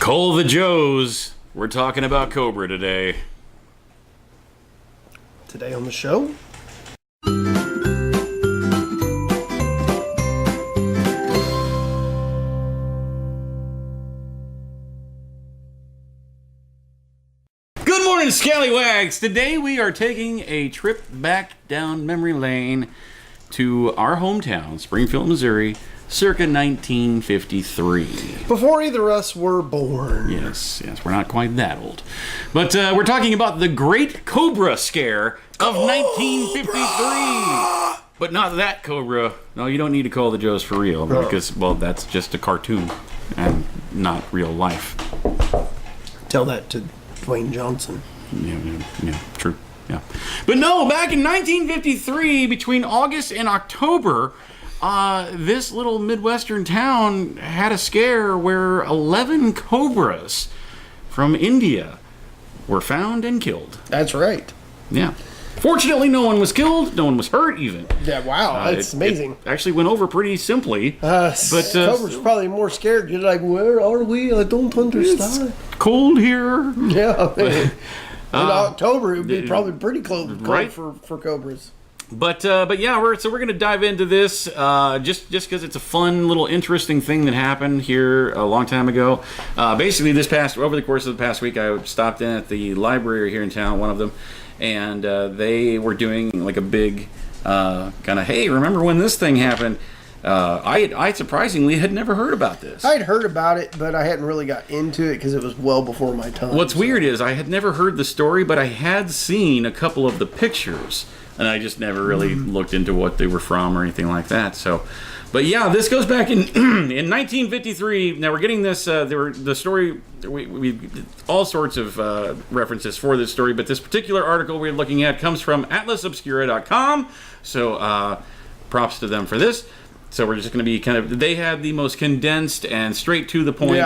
Call the Joes. We're talking about Cobra today. Today on the show, Good morning, Scallywags. Today we are taking a trip back down memory lane to our hometown, Springfield, Missouri, circa 1953. before either of us were born. Yes, we're not quite that old. But we're talking about the Great Cobra Scare of 1953. But not that Cobra. No, you don't need to call the Joes for real because, well, that's just a cartoon and not real life. Tell that to Dwayne Johnson. Yeah, true. Yeah. But no, back in 1953, between August and October, this little Midwestern town had a scare where 11 cobras from India were found and killed. That's right. Yeah. Fortunately, no one was killed. No one was hurt, even. Yeah, wow, that's amazing. It actually went over pretty simply. Cobra's probably more scared. You're like, where are we? I don't understand. It's cold here. Yeah. In October, it would be probably pretty cold right? for cobras. But yeah, we're going to dive into this just because it's a fun little interesting thing that happened here a long time ago. Basically, over the course of the past week, I stopped in at the library here in town, one of them, and they were doing like a big kind of, hey, remember when this thing happened? I surprisingly had never heard about this. I'd heard about it, but I hadn't really got into it because it was well before my time. What's weird is I had never heard the story, but I had seen a couple of the pictures, and I just never really looked into what they were from or anything like that. So, but yeah, this goes back in in 1953. Now we're getting this. The story. We all sorts of references for this story, but this particular article we're looking at comes from atlasobscura.com. So props to them for this. So we're just going to be they had the most condensed and straight to the point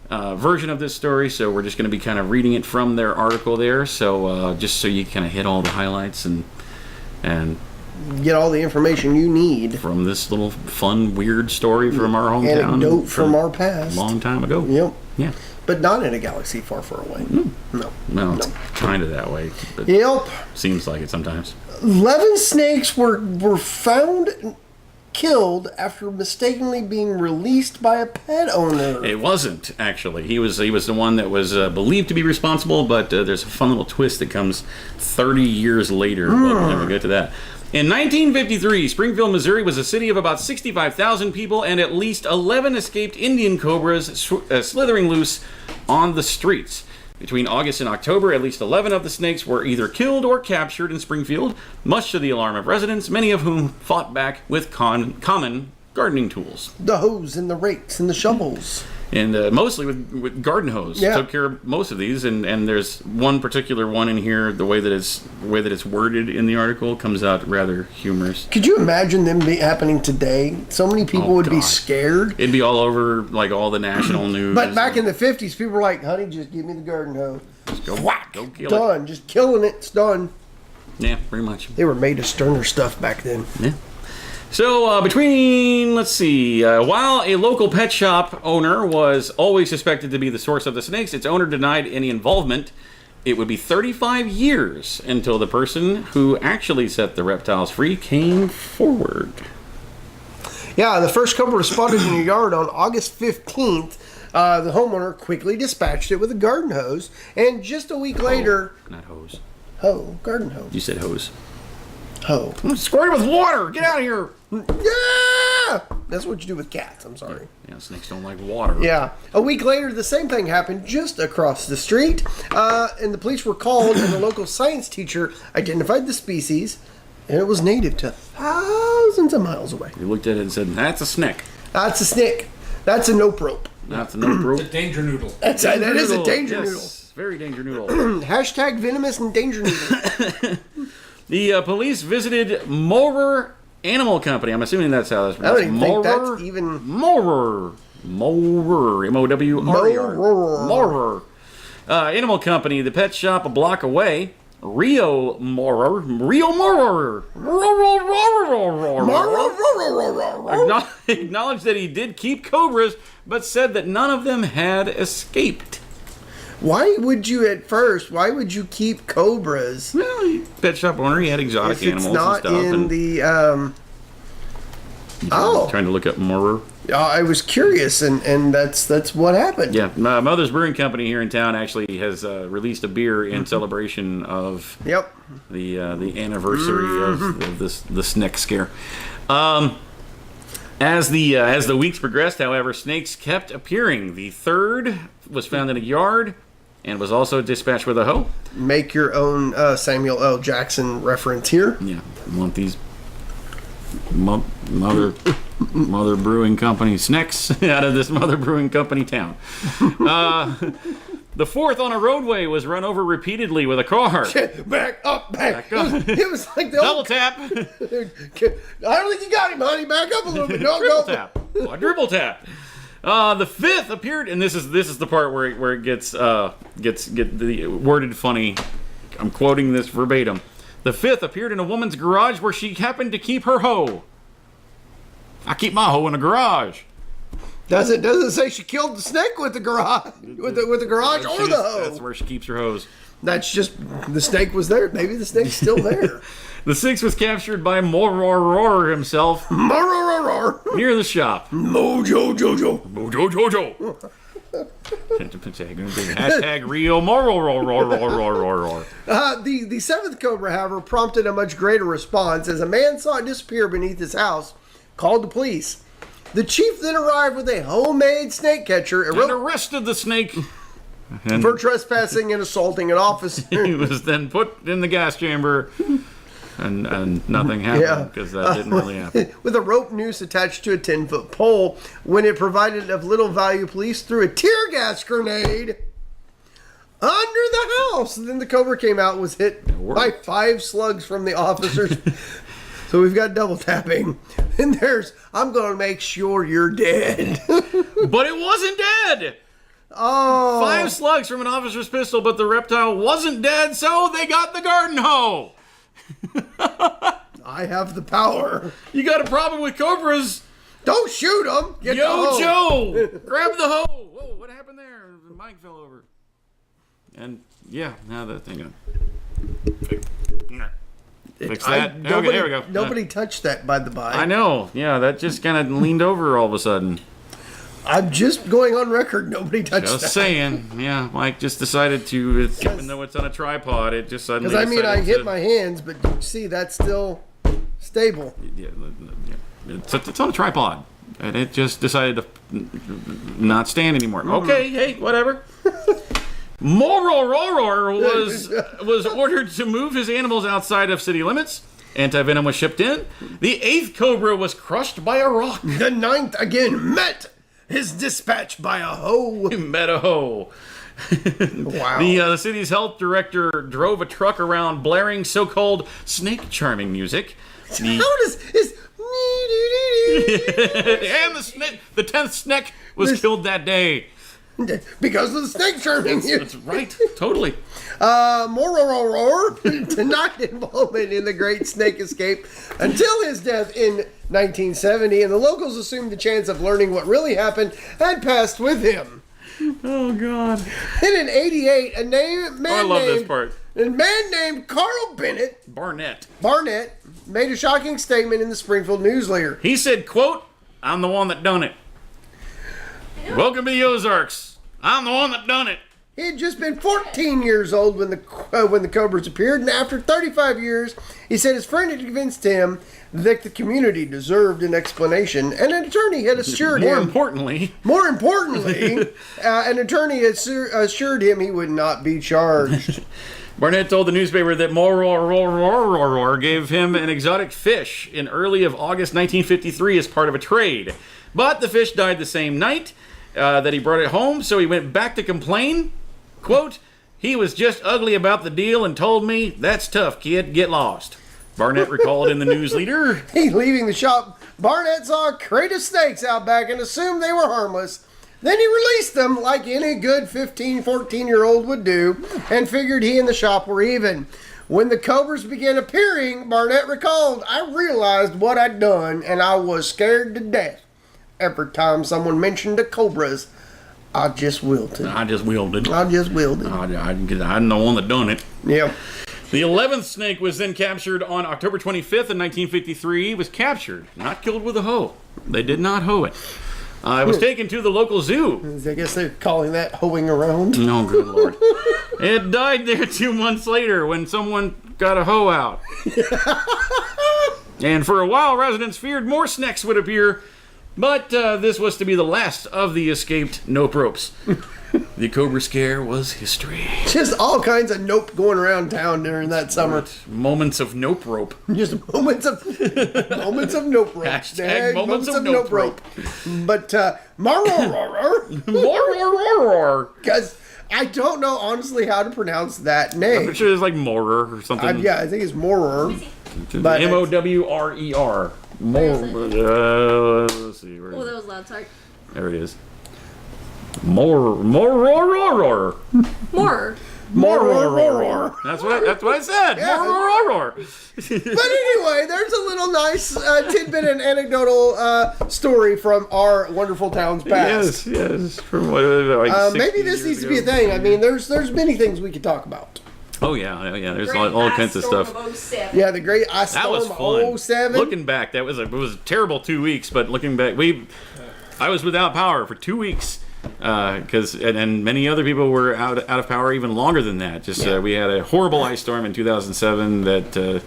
version of this story. So we're just going to be kind of reading it from their article there. So just so you kind of hit all the highlights and get all the information you need from this little fun, weird story from our hometown. Anecdote from our past. A long time ago. Yep. Yeah. But not in a galaxy far, far away. No. Well, it's kind of that way. But Yep. Seems like it sometimes. 11 snakes were found killed after mistakenly being released by a pet owner. It wasn't, actually. He was the one that was believed to be responsible, but there's a fun little twist that comes 30 years later. We'll never get to that. In 1953, Springfield, Missouri was a city of about 65,000 people, and at least 11 escaped Indian cobras slithering loose on the streets. Between August and October, at least 11 of the snakes were either killed or captured in Springfield, much to the alarm of residents, many of whom fought back with common gardening tools. The hose and the rakes and the shovels. And mostly with garden hose. Yeah. Took care of most of these, and there's one particular one in here. The way that it's worded in the article comes out rather humorous. Could you imagine them happening today? So many people would be scared. It'd be all over like all the national news. But back in the 50s, people were like, "Honey, just give me the garden hose." Just go kill done. it. Just killing it. It's done. Yeah, pretty much. They were made of sterner stuff back then. Yeah. So while a local pet shop owner was always suspected to be the source of the snakes, its owner denied any involvement. It would be 35 years until the person who actually set the reptiles free came forward. Yeah, the first cobra was spotted in your yard on August 15th. The homeowner quickly dispatched it with a garden hose, and just a week later... Not hose. Garden hose. You said hose. Squirt it with water! Get out of here! Yeah! That's what you do with cats, I'm sorry. Yeah, snakes don't like water. Yeah. A week later, the same thing happened just across the street, and the police were called, and the local science teacher identified the species, and it was native to thousands of miles away. We looked at it and said, that's a snake. That's a snake. That's a nope rope. That's a nope rope. It's a danger noodle. That is a danger noodle. Very danger noodle. Hashtag venomous and danger noodle. The police visited Morer Animal Company. I'm assuming that's how that's pronounced. I don't even think that's even... Morer, M-O-W-R-E-R. Morer. Animal Company, the pet shop a block away, Rio Morer acknowledged that he did keep cobras, but said that none of them had escaped. Why would you keep cobras? Well, pet shop owner, he had exotic animals and stuff. It's not in the... Trying to look up Morer. I was curious, and that's what happened. Yeah, my Mother's Brewing Company here in town actually has released a beer in celebration of the anniversary of the snake scare. As the weeks progressed, however, snakes kept appearing. The third was found in a yard and was also dispatched with a hoe. Make your own Samuel L. Jackson reference here. Yeah, I want these Mother Brewing Company snacks out of this Mother Brewing Company town. The fourth on a roadway was run over repeatedly with a car. Back up. It was like the double tap. I don't think you got him, honey. Back up a little bit. No, triple tap. Quadruple tap. The fifth appeared, and this is the part where it gets the worded funny. I'm quoting this verbatim. The fifth appeared in a woman's garage where she happened to keep her hoe. I keep my hoe in the garage. Doesn't say she killed the snake with the garage, with the garage or the hoe. That's where she keeps her hose. That's just the snake was there. Maybe the snake's still there. The sixth was captured by Moror himself. Moror near the shop. Mojo Jojo. Mojo Jojo. Hashtag Rio Moror. The seventh cobra, however, prompted a much greater response as a man saw it disappear beneath his house, called the police. The chief then arrived with a homemade snake catcher and arrested the snake for trespassing and assaulting an officer. He was then put in the gas chamber, and nothing happened because that didn't really happen. With a rope noose attached to a 10-foot pole, when it provided of little value, police threw a tear gas grenade under the house. And then the cobra came out and was hit by 5 slugs from the officers. So we've got double tapping. And there's, I'm going to make sure you're dead. But it wasn't dead. Oh. 5 slugs from an officer's pistol, but the reptile wasn't dead, so they got the garden hoe. I have the power. You got a problem with cobras? Don't shoot them. Yo, Joe, grab the hoe. Whoa, what happened there? The mic fell over. And yeah, now that thing. Fix that. Okay, there we go. Nobody touched that, by the by. I know. Yeah, that just kind of leaned over all of a sudden. I'm just going on record. Nobody touched that. Just saying. Yeah, Mike just decided to, even though it's on a tripod, it just suddenly Because, I hit my hands, but you see, that's still stable. Yeah, it's on a tripod. And it just decided to not stand anymore. Okay, hey, whatever. Moror was ordered to move his animals outside of city limits. Anti-venom was shipped in. The 8th cobra was crushed by a rock. The 9th again met his dispatch by a hoe. He met a hoe. Wow. The city's health director drove a truck around blaring so-called snake charming music. How does his... And the 10th snake was killed that day. Because of the snake charming. That's right. Totally. Moror denied involvement in the Great Snake Escape until his death in 1970, and the locals assumed the chance of learning what really happened had passed with him. Oh, God. And in 88, a man named Carl Barnett made a shocking statement in the Springfield News Leader. He said, quote, "I'm the one that done it. Welcome to the Ozarks. I'm the one that done it." He had just been 14 years old when the cobras appeared, and after 35 years, he said his friend had convinced him that the community deserved an explanation, and an attorney had assured him... More importantly, an attorney had assured him he would not be charged. Barnett told the newspaper that Moror gave him an exotic fish in early of August 1953 as part of a trade. But the fish died the same night that he brought it home, so he went back to complain. Quote, "He was just ugly about the deal and told me, 'That's tough, kid, get lost.'" Barnett recalled in the news leader. He leaving the shop, Barnett saw a crate of snakes out back and assumed they were harmless. Then he released them like any good 15, 14-year-old would do and figured he and the shop were even. When the cobras began appearing, Barnett recalled, I realized what I'd done, and I was scared to death. Every time someone mentioned the cobras, I just wilted. I just wielded. I just wielded. I'm the one that done it. Yeah. The 11th snake was then captured on October 25th in 1953. It was captured, not killed with a hoe. They did not hoe it. It was taken to the local zoo. I guess they're calling that hoeing around. No, good lord. It died there 2 months later when someone got a hoe out. And for a while, residents feared more snakes would appear, but this was to be the last of the escaped nope ropes. The Cobra Scare was history. Just all kinds of nope going around town during that summer. Moments of nope rope. Just moments of nope rope. Hashtag moments of nope rope. But because I don't know honestly how to pronounce that name. I'm sure it's like Morer or something. Yeah, I think it's Morer. But Mowrer. Let's see. Oh, that was loud. Sorry. There it is. More. That's what I said. Yeah. But anyway, there's a little nice tidbit and anecdotal story from our wonderful town's past. Yes. From like maybe this needs to be a thing. I mean, there's many things we could talk about. Oh yeah. There's all kinds of stuff. Yeah, the Great Ice That was Storm fun. 07. Looking back, it was a terrible 2 weeks. But looking back, I was without power for 2 weeks. And many other people were out of power even longer than that. We had a horrible ice storm in 2007 that I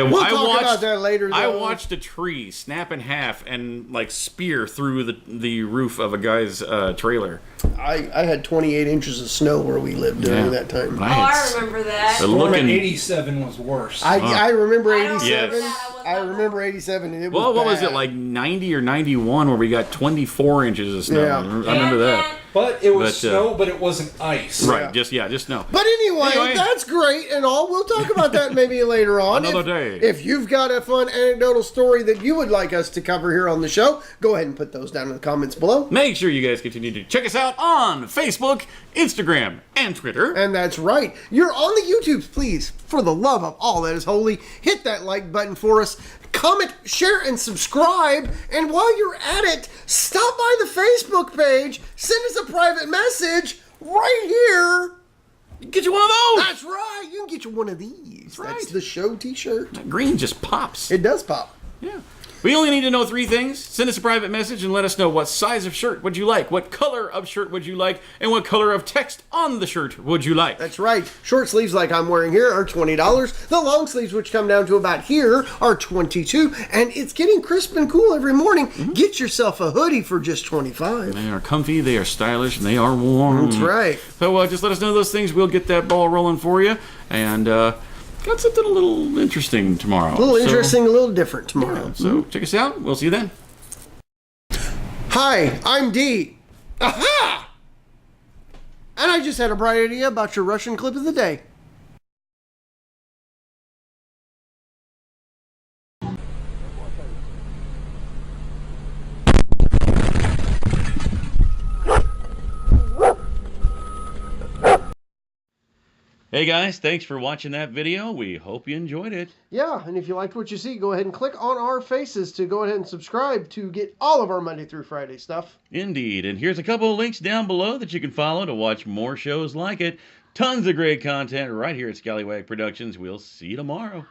We'll talk about that later, though. I watched a tree snap in half and like spear through the roof of a guy's trailer. I had 28 inches of snow where we lived during that time. I remember that. Storm in 87 was worse. I remember 87. Yes. I remember 87. It was Well, what was bad. it, like 90 or 91 where we got 24 inches of snow? Yeah. I remember that. But it was But, snow, but it wasn't ice. Right, just snow. But anyway, that's great and all. We'll talk about that maybe later on. Another day. If you've got a fun anecdotal story that you would like us to cover here on the show, go ahead and put those down in the comments below. Make sure you guys continue to check us out on Facebook, Instagram, and Twitter. And that's right. You're on the YouTubes, please. For the love of all that is holy, hit that like button for us. Comment, share, and subscribe. And while you're at it, stop by the Facebook page. Send us a private message right here. Get you one of those. That's right. You can get you one of these. right. That's the show t-shirt. Green just pops. It does pop. Yeah. We only need to know 3 things. Send us a private message and let us know what size of shirt would you like, what color of shirt would you like, and what color of text on the shirt would you like. That's right. Short sleeves like I'm wearing here are $20. The long sleeves, which come down to about here, are $22. And it's getting crisp and cool every morning. Mm-hmm. Get yourself a hoodie for just $25. They are comfy, they are stylish, and they are warm. That's right. So just let us know those things. We'll get that ball rolling for you. And got something a little interesting tomorrow. A little interesting, a little different tomorrow. Yeah, so check us out. We'll see you then. Hi, I'm Dee. Aha! And I just had a bright idea about your Russian clip of the day. Hey guys, thanks for watching that video. We hope you enjoyed it. Yeah, and if you liked what you see, go ahead and click on our faces to go ahead and subscribe to get all of our Monday through Friday stuff. Indeed, and here's a couple of links down below that you can follow to watch more shows like it. Tons of great content right here at Scallywag Productions. We'll see you tomorrow.